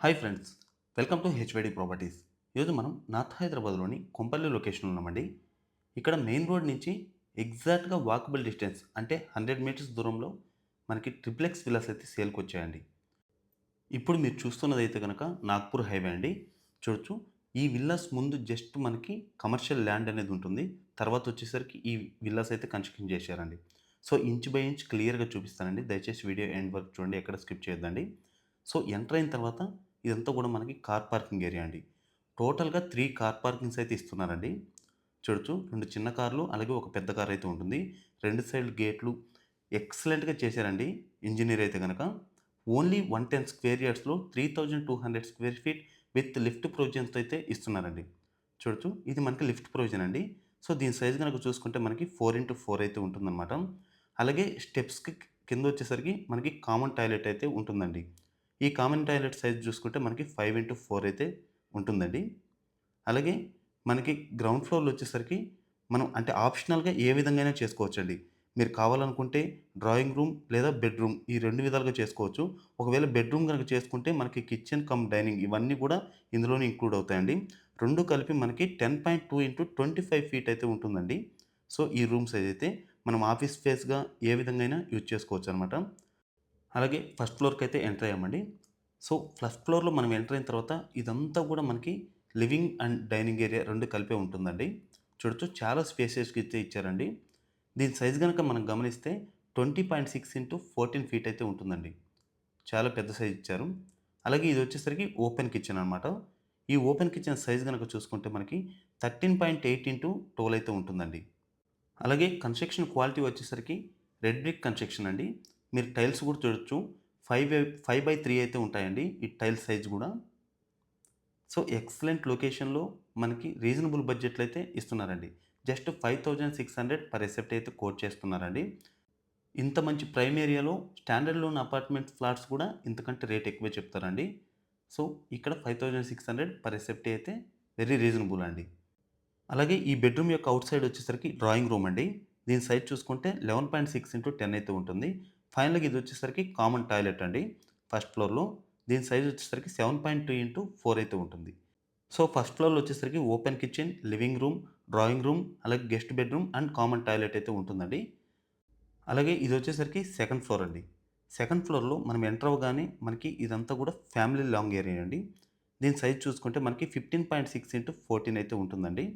Hi friends, welcome to HYD properties. ఈరోజు మనం north హైదరాబాద్లోని కొంపల్లి లొకేషన్లో ఉన్నామండి. ఇక్కడ మెయిన్ రోడ్ నుంచి ఎగ్జాక్ట్గా వాకబుల్ డిస్టెన్స్ అంటే 100 మీటర్స్ దూరంలో మనకి ట్రిప్లెక్స్ విల్లాస్ అయితే సేల్కి వచ్చాయండి. ఇప్పుడు మీరు చూస్తున్నది అయితే కనుక నాగ్పూర్ హైవే అండి. చూడొచ్చు, ఈ విల్లాస్ ముందు జస్ట్ మనకి కమర్షియల్ ల్యాండ్ అనేది ఉంటుంది. తర్వాత వచ్చేసరికి ఈ విల్లాస్ అయితే కన్స్ట్రక్షన్ చేశారండి. సో ఇంచ్ బై ఇంచ్ క్లియర్గా చూపిస్తానండి. దయచేసి వీడియో ఎండ్ వరకు చూడండి, ఎక్కడ స్కిప్ చేయొద్దండి. సో ఎంటర్ అయిన తర్వాత ఇదంతా కూడా మనకి కార్ పార్కింగ్ ఏరియా అండి. టోటల్‌గా 3 కార్ పార్కింగ్స్ అయితే ఇస్తున్నారండి. చూడొచ్చు, 2 చిన్న కార్లు అలాగే ఒక పెద్ద కార్ అయితే ఉంటుంది. 2 సైడ్ గేట్లు ఎక్సలెంట్‌గా చేశారండి ఇంజినీర్ అయితే గనక. ఓన్లీ 110 స్క్వేర్ యార్డ్స్‌లో 3200 స్క్వేర్ ఫీట్ విత్ లిఫ్ట్ ప్రొవిజన్స్‌తో అయితే ఇస్తున్నారండి. చూడొచ్చు, ఇది మనకి లిఫ్ట్ ప్రొవిజన్ అండి. సో దీని సైజ్ గనక చూసుకుంటే మనకి 4x4 అయితే ఉంటుందన్నమాట. అలాగే స్టెప్స్‌కి కిందొచ్చేసరికి మనకి కామన్ టాయిలెట్ అయితే ఉంటుందండి. ఈ కామన్ టాయిలెట్ సైజ్ చూసుకుంటే మనకి 5x4 అయితే ఉంటుందండి. అలాగే మనకి గ్రౌండ్ ఫ్లోర్‌లో వచ్చేసరికి మనం అంటే ఆప్షనల్‌గా ఏ విధంగా అయినా చేసుకోవచ్చండి. మీరు కావాలనుకుంటే డ్రాయింగ్ రూమ్ లేదా బెడ్‌రూమ్ ఈ 2 విధాలుగా చేసుకోవచ్చు. ఒకవేళ బెడ్‌రూమ్ గనుక చేసుకుంటే మనకి కిచెన్ కమ్ డైనింగ్ ఇవన్నీ కూడా ఇందులోనే ఇంక్లూడ్ అవుతాయండి. 2 కలిపి మనకి 10.2 ఇంటూ 25 ఫీట్ అయితే ఉంటుందండి. సో ఈ రూమ్ సైజ్ అయితే మనం ఆఫీస్ స్పేస్‌గా ఏ విధంగా అయినా యూజ్ చేసుకోవచ్చనమాట. అలాగే ఫస్ట్ ఫ్లోర్‌కైతే ఎంటర్ అయ్యామండి. సో, ఫస్ట్ ఫ్లోర్‌లో మనం ఎంటర్ అయిన తర్వాత ఇదంతా కూడా మనకి లివింగ్ అండ్ డైనింగ్ ఏరియా 2 కలిపే ఉంటుందండి. చూడొచ్చు, చాలా స్పేసియస్‌గా అయితే ఇచ్చారండి. దీని సైజ్ గనక మనం గమనిస్తే 20.6 ఇంటూ 14 ఫీట్ అయితే ఉంటుందండి. చాలా పెద్ద సైజ్ ఇచ్చారు. అలాగే ఇది వచ్చేసరికి ఓపెన్ కిచెన్ అనమాట. ఈ ఓపెన్ కిచెన్ సైజ్ గనక చూసుకుంటే మనకి 13.8 ఇంటూ 12 అయితే ఉంటుందండి. అలాగే కన్స్ట్రక్షన్ క్వాలిటీ వచ్చేసరికి రెడ్ బ్రిక్ కన్స్ట్రక్షన్ అండి. మీరు టైల్స్ కూడా చూడొచ్చు. 5/3 అయితే ఉంటాయండి ఈ టైల్స్ సైజ్ గూడా. సో, ఎక్సలెంట్ లొకేషన్‌లో మనకి రీజనబుల్ బడ్జెట్‌లో అయితే ఇస్తున్నారండి. జస్ట్ 5600 పర్ ఎసెప్ట్ అయితే కోట్ చేస్తున్నారండి. ఇంత మంచి ప్రైమ్ ఏరియాలో స్టాండర్డ్ లోన్ అపార్ట్మెంట్ ఫ్లాట్స్ కూడా ఇంతకంటే రేట్ ఎక్కువే చెప్తారండి. సో, ఇక్కడ 5600 పర్ ఎసెప్ట్ అయితే వెరీ రీజనబుల్ అండి. అలాగే ఈ బెడ్‌రూమ్ యొక్క ఔట్ సైడ్ వచ్చేసరికి డ్రాయింగ్ రూమ్ అండి. దీని సైజ్ చూసుకుంటే 11.6 ఇంటూ 10 అయితే ఉంటుంది. ఫైనల్‌గా ఇది వచ్చేసరికి కామన్ టాయిలెట్ అండి ఫస్ట్ ఫ్లోర్‌లో. దీని సైజ్ వచ్చేసరికి 7.2 ఇంటూ 4 అయితే ఉంటుంది. సో, ఫస్ట్ ఫ్లోర్‌లో వచ్చేసరికి open kitchen, living room, drawing room, అలాగే guest bedroom and common toilet అయితే ఉంటుందండి. అలాగే ఇది వచ్చేసరికి సెకండ్ ఫ్లోర్ అండి. సెకండ్ ఫ్లోర్‌లో మనం ఎంటర్ అవ్వగానే మనకి ఇదంతా కూడా ఫ్యామిలీ లాంగ్ ఏరియా అండి. దీని సైజ్ చూసుకుంటే మనకి 15.6 ఇంటూ 14 అయితే ఉంటుందండి.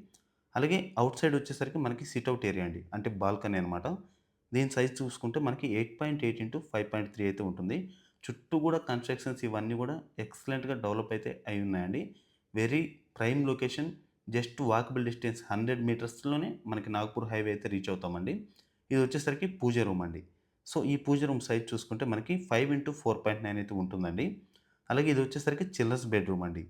అలాగే ఔట్ సైడ్ వచ్చేసరికి మనకి సిట్అవుట్ ఏరియా అండి. అంటే బాల్కనీ అనమాట. దీని సైజ్ చూసుకుంటే మనకి 8.8 ఇంటూ 5.3 అయితే ఉంటుంది. చుట్టూ కూడా కన్‌స్ట్రక్షన్స్ ఇవన్నీ కూడా ఎక్సలెంట్‌గా డెవలప్ అయితే అయి ఉన్నాయండి. Very prime location. Just walkable distance 100 మీటర్స్‌లోనే మనకి నాగ్‌పూర్ హైవే అయితే రీచ్ అవుతామండి. ఇది వచ్చేసరికి పూజ రూమ్ అండి. సో, ఈ పూజ రూమ్ సైజ్ చూసుకుంటే మనకి 5/4.9 అయితే ఉంటుందండి. అలాగే ఇది వచ్చేసరికి చిల్డ్రన్స్ బెడ్‌రూమ్ అండి.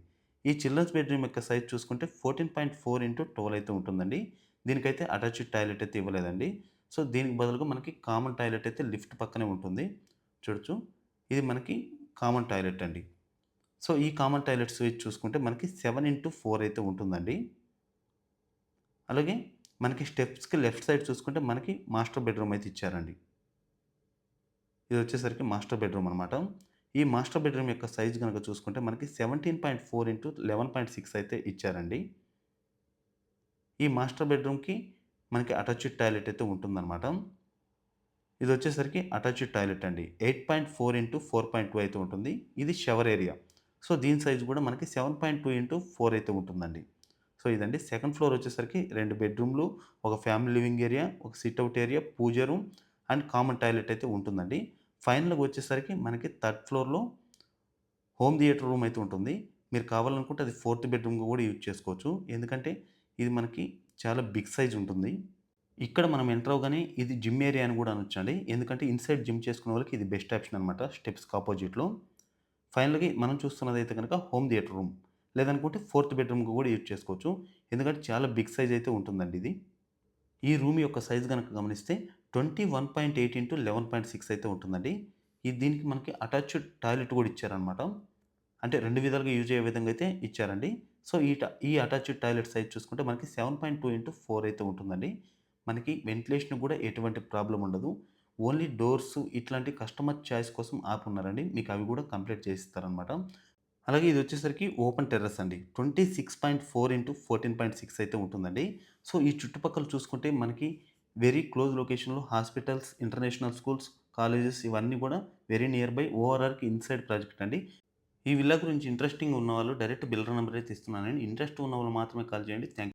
ఈ చిల్డ్రన్స్ బెడ్‌రూమ్ యొక్క సైజ్ చూసుకుంటే 14.4/12 అయితే ఉంటుందండి. దీనికైతే అటాచ్డ్ టాయిలెట్ అయితే ఇవ్వలేదండి. సో, దీనికి బదులుగా మనకి కామన్ టాయిలెట్ అయితే లిఫ్ట్ పక్కనే ఉంటుంది. చూడొచ్చు, ఇది మనకి కామన్ టాయిలెట్ అండి. సో, ఈ కామన్ టాయిలెట్ సైజ్ చూసుకుంటే మనకి 7/4 అయితే ఉంటుందండి. అలాగే మనకి స్టెప్స్‌కి లెఫ్ట్ సైడ్ చూసుకుంటే మనకి మాస్టర్ బెడ్‌రూమ్ అయితే ఇచ్చారండి. ఇది వచ్చేసరికి మాస్టర్ బెడ్‌రూమ్ అనమాట. ఈ మాస్టర్ బెడ్‌రూమ్ యొక్క సైజ్ గనక చూసుకుంటే మనకి 17.4 ఇంటూ 11.6 అయితే ఇచ్చారండి. ఈ మాస్టర్ బెడ్‌రూమ్‌కి మనకి అటాచ్డ్ టాయిలెట్ అయితే ఉంటుందనమాట. ఇది వచ్చేసరికి అటాచ్డ్ టాయిలెట్ అండి. 8.4 ఇంటూ 4.2 అయితే ఉంటుంది. ఇది షవర్ ఏరియా. సో, దీని సైజ్ కూడా మనకి 7.2 ఇంటూ 4 అయితే ఉంటుందండి. సో, ఇదండి సెకండ్ ఫ్లోర్ వచ్చేసరికి 2 బెడ్‌రూమ్‌లు, ఒక ఫ్యామిలీ లివింగ్ ఏరియా, ఒక sit out area, puja room and common toilet అయితే ఉంటుందండి. ఫైనల్‌గా వచ్చేసరికి మనకి థర్డ్ ఫ్లోర్‌లో హోమ్ థియేటర్ రూమ్ అయితే ఉంటుంది. మీరు కావాలనుకుంటే అది ఫోర్త్ బెడ్‌రూమ్‌గా కూడా యూజ్ చేసుకోవచ్చు. ఎందుకంటే ఇది మనకి చాలా బిగ్ సైజ్ ఉంటుంది. ఇక్కడ మనం ఎంటర్ అవ్వగానే ఇది జిమ్ ఏరియా అని కూడా అనొచ్చండి. ఎందుకంటే ఇన్‌సైడ్ జిమ్ చేసుకునే వాళ్ళకి ఇది బెస్ట్ ఆప్షన్ అనమాట స్టెప్స్‌కి అపోజిట్‌లో. ఫైనల్‌గా మనం చూస్తున్నదైతే గనక హోమ్ థియేటర్ రూమ్. లేదనుకుంటే ఫోర్త్ బెడ్‌రూమ్‌గా కూడా యూజ్ చేసుకోవచ్చు. ఎందుకంటే చాలా బిగ్ సైజ్ అయితే ఉంటుందండి ఇది. ఈ రూమ్ యొక్క సైజ్ గనక గమనిస్తే 21.8 ఇంటూ 11.6 అయితే ఉంటుందండి. దీనికి మనకి అటాచ్డ్ టాయిలెట్ కూడా ఇచ్చారనమాట. అంటే 2 విధాలుగా యూజ్ అయ్యే విధంగా అయితే ఇచ్చారండి. సో, ఈ అటాచ్డ్ టాయిలెట్ సైజ్ చూసుకుంటే మనకి 7.2 ఇంటూ 4 అయితే ఉంటుందండి. మనకి వెంటిలేషన్ కూడా ఎటువంటి ప్రాబ్లమ్ ఉండదు. ఓన్లీ డోర్స్ ఇట్లాంటి కస్టమర్ చాయిస్ కోసం ఆపున్నారండి. మీకు అవి కూడా కంప్లీట్ చేసిస్తారనమాట. అలాగే ఇది వచ్చేసరికి ఓపెన్ టెర్రస్ అండి. 26.4 ఇంటూ 14.6 అయితే ఉంటుందండి. సో, ఈ చుట్టుపక్కల చూసుకుంటే మనకి వెరీ క్లోజ్ లొకేషన్‌లో హాస్పిటల్స్, ఇంటర్నేషనల్ స్కూల్స్, కాలేజెస్ ఇవన్నీ కూడా వెరీ నియర్ బై ఓఆర్ఆర్‌కి ఇన్‌సైడ్ ప్రాజెక్ట్ అండి. ఈ విల్లా గురించి ఇంట్రెస్టింగ్ ఉన్నవాళ్ళు డైరెక్ట్ బిల్డర్ నంబర్ అయితే ఇస్తున్నానండి. ఇంట్రెస్ట్ ఉన్నవాళ్ళు మాత్రమే కాల్ చేయండి. థాంక్